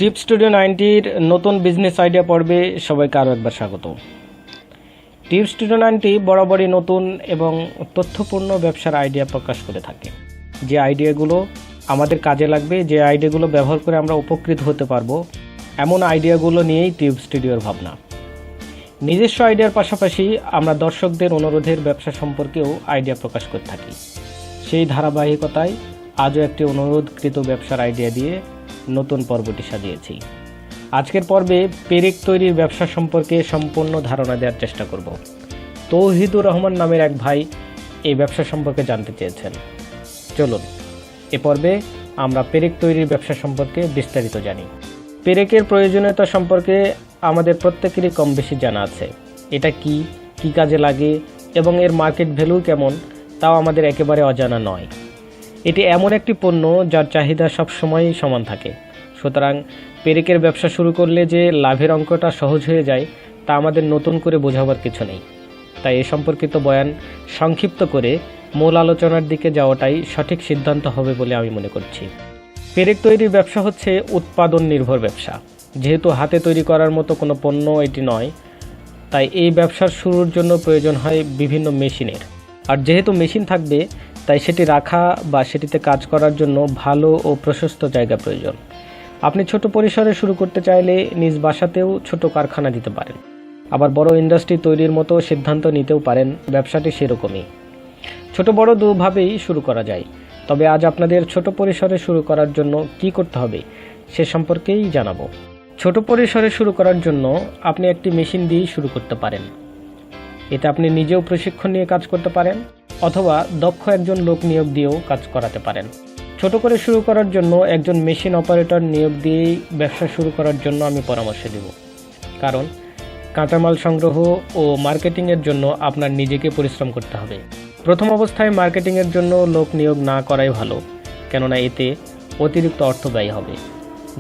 টিপ studio 90-র নতুন business idea পর্বে সবাইকে আরও একবার স্বাগত। টিপ স্টুডিও 90 বরাবরই নতুন এবং তথ্যপূর্ণ ব্যবসার আইডিয়া প্রকাশ করে থাকে। যে আইডিয়াগুলো আমাদের কাজে লাগবে, যে আইডিয়াগুলো ব্যবহার করে আমরা উপকৃত হতে পারবো, এমন আইডিয়াগুলো নিয়েই টিপ স্টুডিওর ভাবনা। নিজস্ব আইডিয়ার পাশাপাশি আমরা দর্শকদের অনুরোধের ব্যবসা সম্পর্কেও আইডিয়া প্রকাশ করে থাকি। সেই ধারাবাহিকতায় আজও একটি অনুরোধকৃত ব্যবসার আইডিয়া দিয়ে নতুন পর্বটি সাজিয়েছি। আজকের পর্বে পেরেক তৈরির ব্যবসা সম্পর্কে সম্পূর্ণ ধারণা দেওয়ার চেষ্টা করব। তৌহিদুর রহমান নামের এক ভাই এই ব্যবসা সম্পর্কে জানতে চেয়েছেন। চলুন এ পর্বে আমরা পেরেক তৈরির ব্যবসা সম্পর্কে বিস্তারিত জানি। পেরেকের প্রয়োজনীয়তা সম্পর্কে আমাদের প্রত্যেকেরই কম বেশি জানা আছে। এটা কি কাজে লাগে এবং এর মার্কেট ভ্যালু কেমন তাও আমাদের একেবারে অজানা নয়। এটি এমন একটি পণ্য যার চাহিদা সবসময়ই সমান থাকে। সুতরাং পেরেকের ব্যবসা শুরু করলে যে লাভের অঙ্কটা সহজ হয়ে যায় তা আমাদের নতুন করে বোঝাবার কিছু নেই। তাই এ সম্পর্কিত বয়ান সংক্ষিপ্ত করে মূল আলোচনার দিকে যাওয়াটাই সঠিক সিদ্ধান্ত হবে বলে আমি মনে করছি। পেরেক তৈরির ব্যবসা হচ্ছে উৎপাদন নির্ভর ব্যবসা। যেহেতু হাতে তৈরি করার মতো কোনো পণ্য এটি নয়, তাই এই ব্যবসার শুরুর জন্য প্রয়োজন হয় বিভিন্ন মেশিনের। আর যেহেতু মেশিন থাকবে তাই সেটি রাখা বা সেটিতে কাজ করার জন্য ভালো ও প্রশস্ত জায়গা প্রয়োজন। আপনি ছোট পরিসরে শুরু করতে চাইলে নিজ বাসাতেও ছোট কারখানা দিতে পারেন, আবার বড় ইন্ডাস্ট্রি তৈরির মতো সিদ্ধান্ত নিতেও পারেন। ব্যবসাটি সেরকমই, ছোট বড় দুভাবেই শুরু করা যায়। তবে আজ আপনাদের ছোট পরিসরে শুরু করার জন্য কি করতে হবে সে সম্পর্কেই জানাবো। ছোট পরিসরে শুরু করার জন্য আপনি একটি মেশিন দিয়েই শুরু করতে পারেন। এতে আপনি নিজেও প্রশিক্ষণ নিয়ে কাজ করতে পারেন অথবা দক্ষ একজন লোক নিয়োগ দিয়েও কাজ করাতে পারেন। ছোট করে শুরু করার জন্য একজন মেশিন অপারেটর নিয়োগ দিয়েই ব্যবসা শুরু করার জন্য আমি পরামর্শ দেব। কারণ কাঁচামাল সংগ্রহ ও মার্কেটিংয়ের জন্য আপনার নিজেকে পরিশ্রম করতে হবে। প্রথম অবস্থায় মার্কেটিংয়ের জন্য লোক নিয়োগ না করাই ভালো, কেননা এতে অতিরিক্ত অর্থ ব্যয় হবে,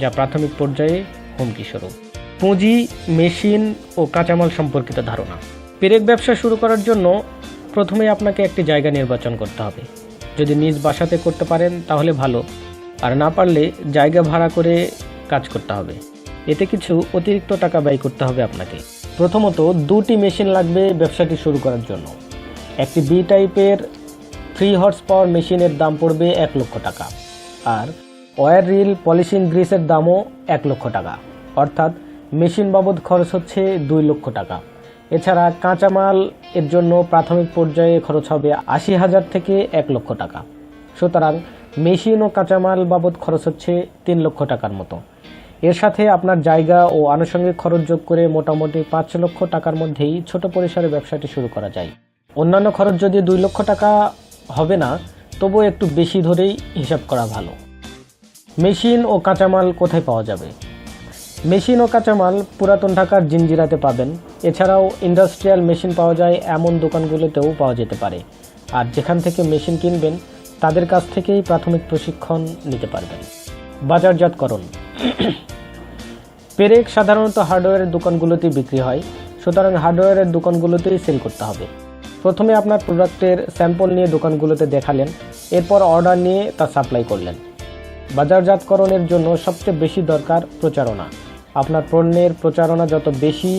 যা প্রাথমিক পর্যায়ে হুমকি স্বরূপ। পুঁজি, মেশিন ও কাঁচামাল সম্পর্কিত ধারণা। পেরেক ব্যবসা শুরু করার জন্য প্রথমে আপনাকে একটি জায়গা নির্বাচন করতে হবে। যদি নিজ বাসাতে করতে পারেন তাহলে ভালো, আর না পারলে জায়গা ভাড়া করে কাজ করতে হবে। এতে কিছু অতিরিক্ত টাকা ব্যয় করতে হবে আপনাকে। প্রথমত 2টি মেশিন লাগবে ব্যবসাটি শুরু করার জন্য। একটি বি টাইপের 3 হর্স পাওয়ার মেশিনের দাম পড়বে 1 লক্ষ টাকা, আর ওয়্যার রিল পলিশিং গ্রিসের দামও 1 লক্ষ টাকা, অর্থাৎ মেশিন বাবদ খরচ হচ্ছে 2 লক্ষ টাকা। এছাড়া কাঁচামাল এর জন্য প্রাথমিক পর্যায়ে খরচ হবে 80,000 থেকে 1 লক্ষ টাকা। সুতরাং মেশিন ও কাঁচামাল বাবদ খরচ হচ্ছে 3 লক্ষ টাকার মতো। এর সাথে আপনার জায়গা ও আনুষঙ্গিক খরচ যোগ করে মোটামুটি 5 লক্ষ টাকার মধ্যেই ছোট পরিসরে ব্যবসাটি শুরু করা যায়। অন্যান্য খরচ যদি 2 লক্ষ টাকা হবে না, তবুও একটু বেশি ধরেই হিসাব করা ভালো। মেশিন ও কাঁচামাল কোথায় পাওয়া যাবে? মেশিন ও কাঁচামাল পুরাতন ঢাকার জিঞ্জিরাতে পাবেন। এছাড়াও ইন্ডাস্ট্রিয়াল মেশিন পাওয়া যায় এমন দোকানগুলোতেও পাওয়া যেতে পারে। আর যেখান থেকে মেশিন কিনবেন তাদের কাছ থেকেই প্রাথমিক প্রশিক্ষণ নিতে পারবেন। বাজারজাতকরণ। পেরেক সাধারণত হার্ডওয়্যারের দোকানগুলোতেই বিক্রি হয়, সুতরাং হার্ডওয়্যারের দোকানগুলোতেই সেল করতে হবে। প্রথমে আপনার প্রোডাক্টের স্যাম্পল নিয়ে দোকানগুলোতে দেখালেন, এরপর অর্ডার নিয়ে তা সাপ্লাই করলেন। বাজারজাতকরণের জন্য সবচেয়ে বেশি দরকার প্রচারণা। আপনার পণ্যের প্রচারণা যত বেশি,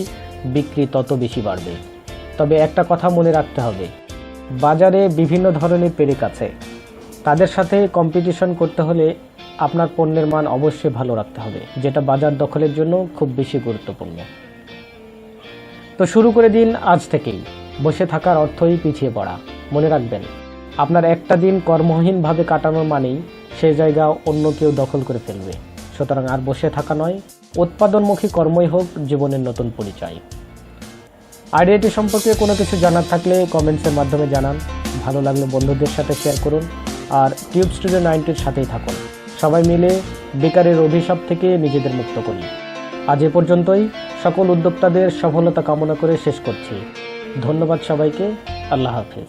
বিক্রি তত বেশি বাড়বে। তবে একটা কথা মনে রাখতে হবে, বাজারে বিভিন্ন ধরনের পেরেক আছে। তাদের সাথে কম্পিটিশন করতে হলে আপনার পণ্যের মান অবশ্যই ভালো রাখতে হবে, যেটা বাজার দখলের জন্য খুব বেশি গুরুত্বপূর্ণ। তো শুরু করে দিন আজ থেকেই। বসে থাকার অর্থই পিছিয়ে পড়া। মনে রাখবেন, আপনার একটা দিন কর্মহীনভাবে কাটানোর মানেই সে জায়গা অন্য কেউ দখল করে ফেলবে। সুতরাং আর বসে থাকা নয়, উৎপাদনমুখী কর্মই হোক জীবনের নতুন পরিচয়। আইডিয়াটি সম্পর্কে কোনো কিছু জানার থাকলে কমেন্টসের মাধ্যমে জানান। ভালো লাগলে বন্ধুদের সাথে শেয়ার করুন, আর টিউব স্টুডিও 90-র সাথেই থাকুন। সবাই মিলে বেকারের অভিশাপ থেকে নিজেদের মুক্ত করি। আজ এ পর্যন্তই। সকল উদ্যোক্তাদের সফলতা কামনা করে শেষ করছি। ধন্যবাদ সবাইকে। আল্লাহ হাফেজ।